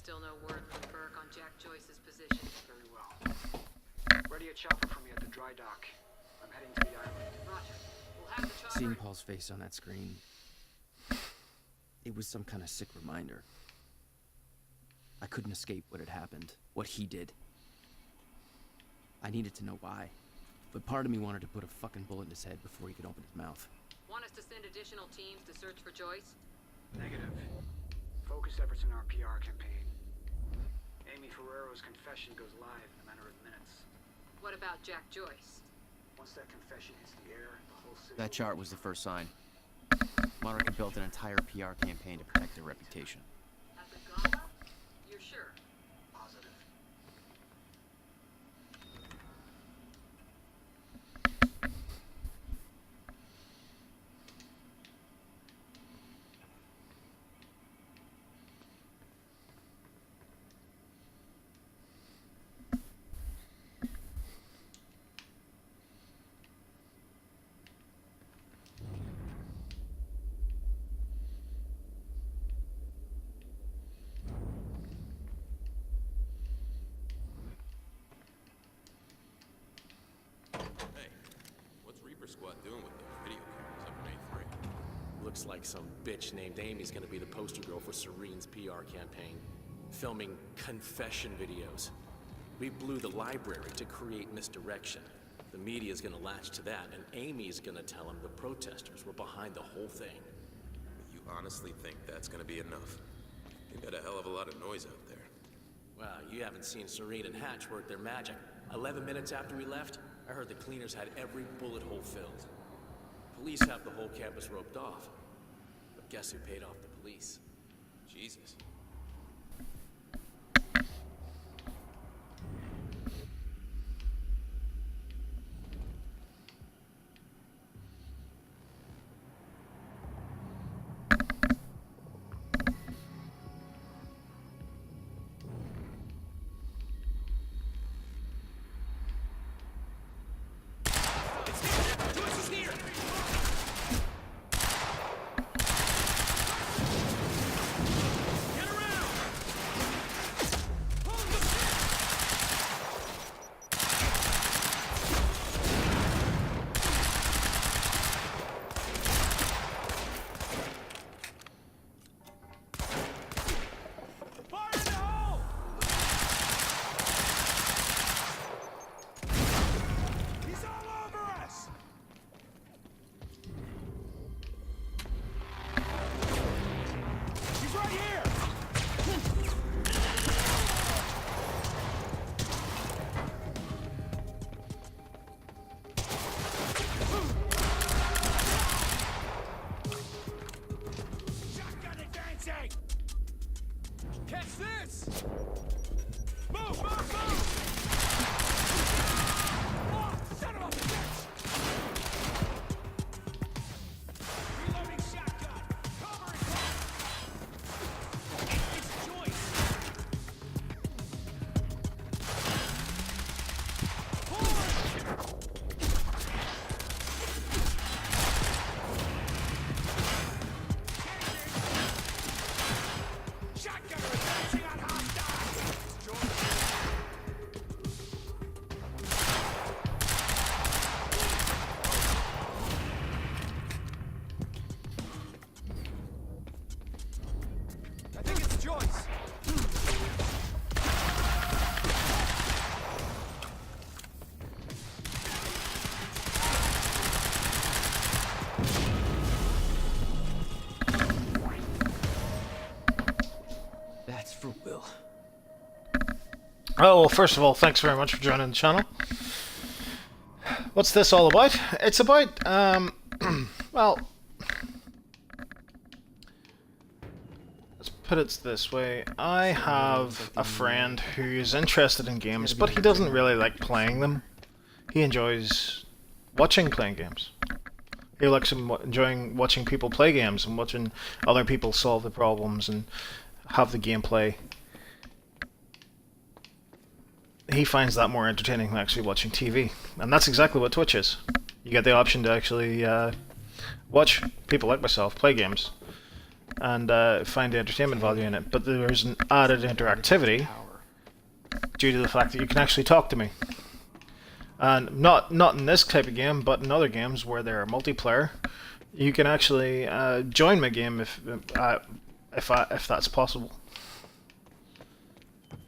Still no word from Burke on Jack Joyce's position. Very well. Ready a chopper for me at the dry dock. I'm heading to the island. Roger. We'll have the chopper. Seeing Paul's face on that screen, it was some kind of sick reminder. I couldn't escape what had happened, what he did. I needed to know why, but part of me wanted to put a fucking bullet in his head before he could open his mouth. Want us to send additional teams to search for Joyce? Negative. Focus efforts in our PR campaign. Amy Ferrero's confession goes live in a matter of minutes. What about Jack Joyce? Once that confession hits the air, the whole city... That chart was the first sign. Monarch had built an entire PR campaign to protect their reputation. At the gala? You're sure? Positive. Squad doing with their video cameras up in A3? Looks like some bitch named Amy's gonna be the poster girl for Serene's PR campaign. Filming confession videos. We blew the library to create misdirection. The media's gonna latch to that, and Amy's gonna tell them the protesters were behind the whole thing. You honestly think that's gonna be enough? You got a hell of a lot of noise out there. Well, you haven't seen Serene and Hatch work their magic. 11 minutes after we left, I heard the cleaners had every bullet hole filled. Police have the whole campus roped off. But guess who paid off the police? Jesus. Oh, well, first of all, thanks very much for joining the channel. What's this all about? It's about, well, let's put it this way. I have a friend who's interested in games, but he doesn't really like playing them. He enjoys playing games. He likes enjoying watching people play games and watching other people solve the problems and have the gameplay. He finds that more entertaining than actually watching TV. And that's exactly what Twitch is. You get the option to actually watch people like myself play games. and find the entertainment value in it. But there's an added interactivity due to the fact that you can actually talk to me. And not in this type of game, but in other games where they're multiplayer, you can actually join my game if that's possible.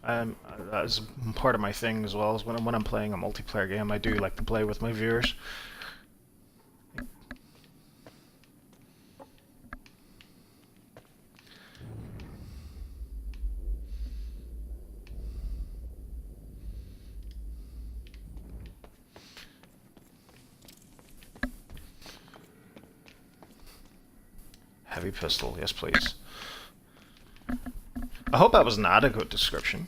That's part of my thing as well. Is when I'm playing a multiplayer game, I do like to play with my viewers. Heavy pistol, yes please. I hope that was an adequate description.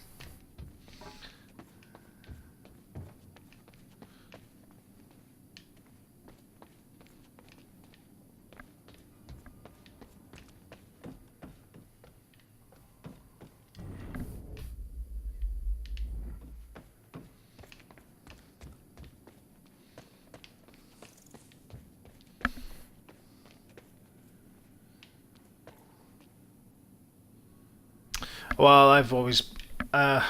Well, I've always... I'm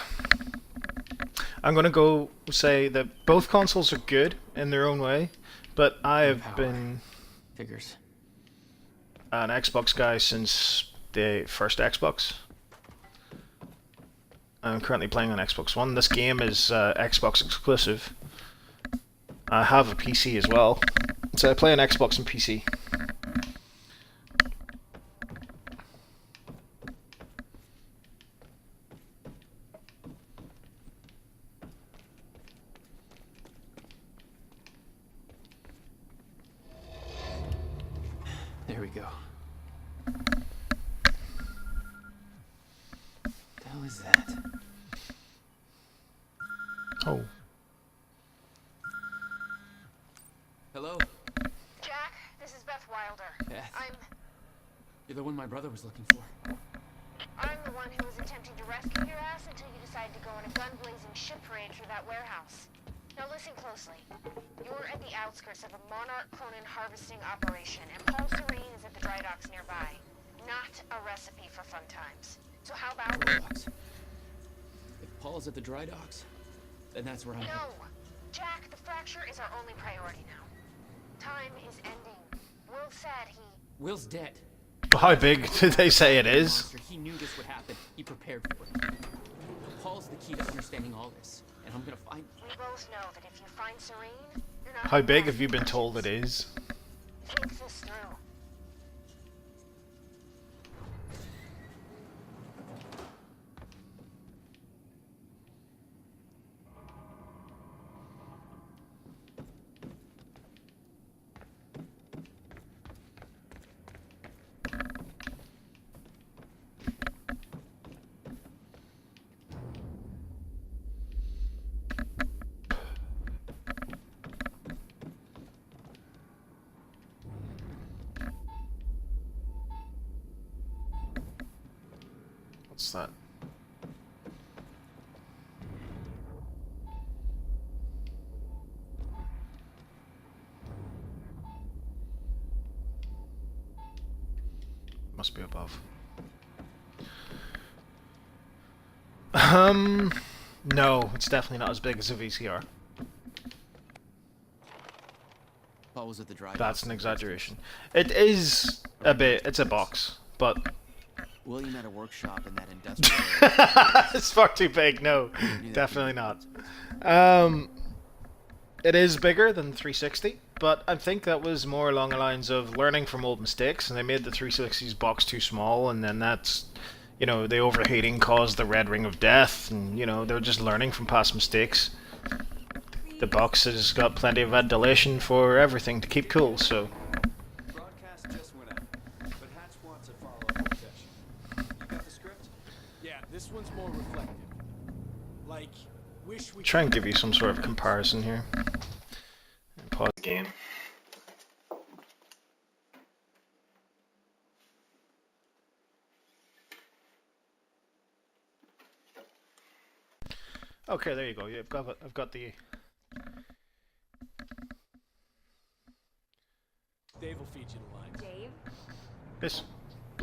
going to go say that both consoles are good in their own way, but I have been Figures. an Xbox guy since the first Xbox. I'm currently playing on Xbox One. This game is Xbox exclusive. I have a PC as well, so I play on Xbox and PC. There we go. The hell is that? Oh. Hello? Jack, this is Beth Wilder. Beth? I'm You're the one my brother was looking for. the one who was attempting to rescue your ass until you decided to go on a gun-blazing shit parade through that warehouse. Now listen closely. You're at the outskirts of a Monarch Cronin harvesting operation, and Paul Serene is at the dry docks nearby. Not a recipe for fun times. So how about... Dry docks. If Paul's at the dry docks, then that's where I'm No! Jack, the fracture is our only priority now. Time is ending. Will said he... Will's dead. How big did they say it is? Monster, he knew this would happen. He prepared for it. Paul's the key to understanding all this, and I'm gonna find... We both know that if you find Serene, you're not... How big have you been told it is? Think this through. What's that? Must be above. No, it's definitely not as big as a VCR. Paul was at the dry That's docks. an exaggeration. It is a bit, it's a box, but William had a workshop in that industrial area. it's far too big, no, definitely not. It is bigger than the 360, but I think that was more along the lines of learning from old mistakes, and they made the 360's box too small, and then that's, you know, the overheating caused the red ring of death, and, you know, they're just learning from past mistakes. The box has got plenty of ventilation for everything to keep cool, so... Broadcast just went out, but Hatch wants a follow-up session. You got the script? Yeah, this one's more reflective. Like, wish we Try and give you some sort of comparison here. Pause the game. Okay, there you go. Yeah, I've got the... Dave will feed you the line. Dave? This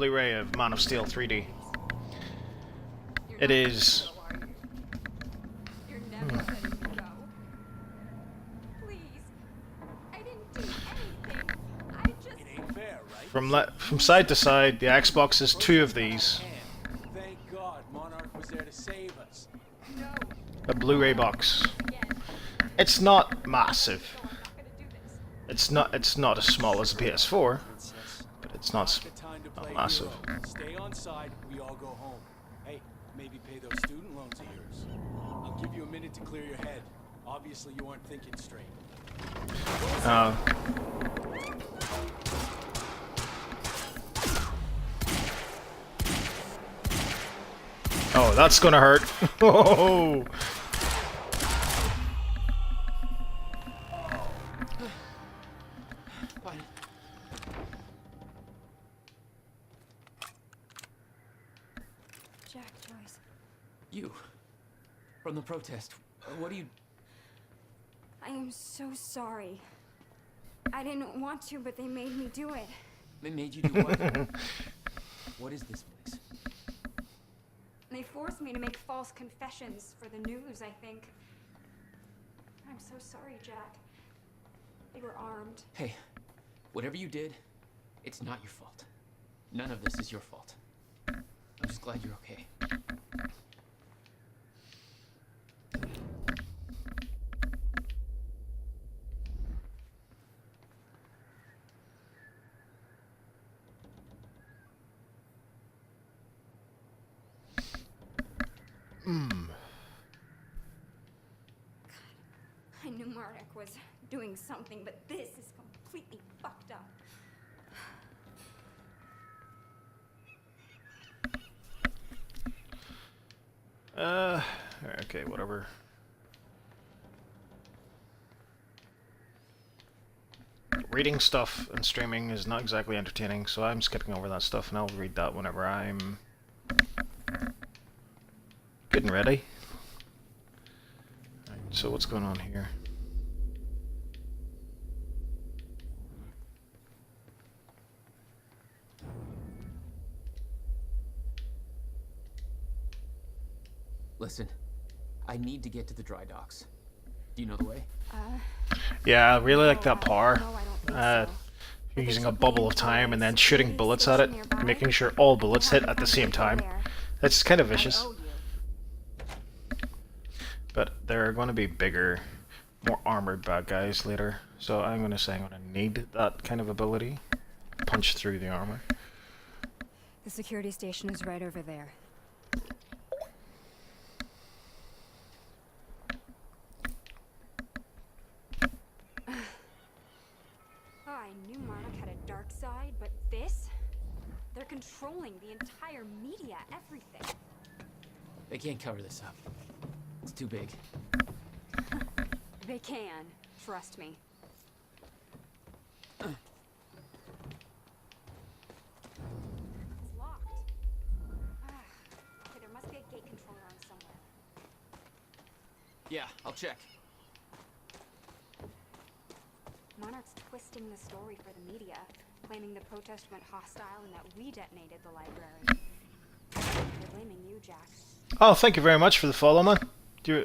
Blu-ray of Man of Steel 3D. You're It not is. gonna go, are you? You're never letting me go. Please. I didn't do anything. I just. It ain't fair, right? From side to side, the Xbox has 2 of these. Thank God Monarch was there to save us. No. A Blu-ray box. Again. It's not massive. No, I'm not gonna do this. It's not as small as a PS4, Princess. but it's not The time to not play massive. hero. Stay on side, we all go home. Hey, maybe pay those student loans of yours. I'll give you a minute to clear your head. Obviously you aren't thinking straight. Oh, that's gonna hurt. Oh. Fine. Jack, Joyce. You. From the protest. What do you... I am so sorry. I didn't want to, but they made me do it. They made you do what? What is this place? They forced me to make false confessions for the news, I think. I'm so sorry, Jack. They were armed. Hey, whatever you did, it's not your fault. None of this is your fault. I'm just glad you're okay. I knew Marduk was doing something, but this is completely fucked up. Okay, whatever. Reading stuff and streaming is not exactly entertaining, so I'm skipping over that stuff and I'll read that whenever I'm good and ready. Right, so what's going on here? Listen, I need to get to the dry docks. Do you know the way? Yeah, I really like that power. No, I don't think so. You're using a bubble of time and then shooting bullets at it, making sure all bullets hit at the same time. That's kind of vicious. But there are going to be bigger, more armored bad guys later, so I'm going to say I'm going to need that kind of ability. Punch through the armor. The security station is right over there. I knew Marduk had a dark side, but this? They're controlling the entire media, everything. They can't cover this up. It's too big. They can. Trust me. It's locked. Okay, there must be a gate controller on somewhere. Yeah, I'll check. Monarch's twisting the story for the media, claiming the protest went hostile and that we detonated the library. They're blaming you, Jack. Oh, thank you very much for the follow, man. Do you,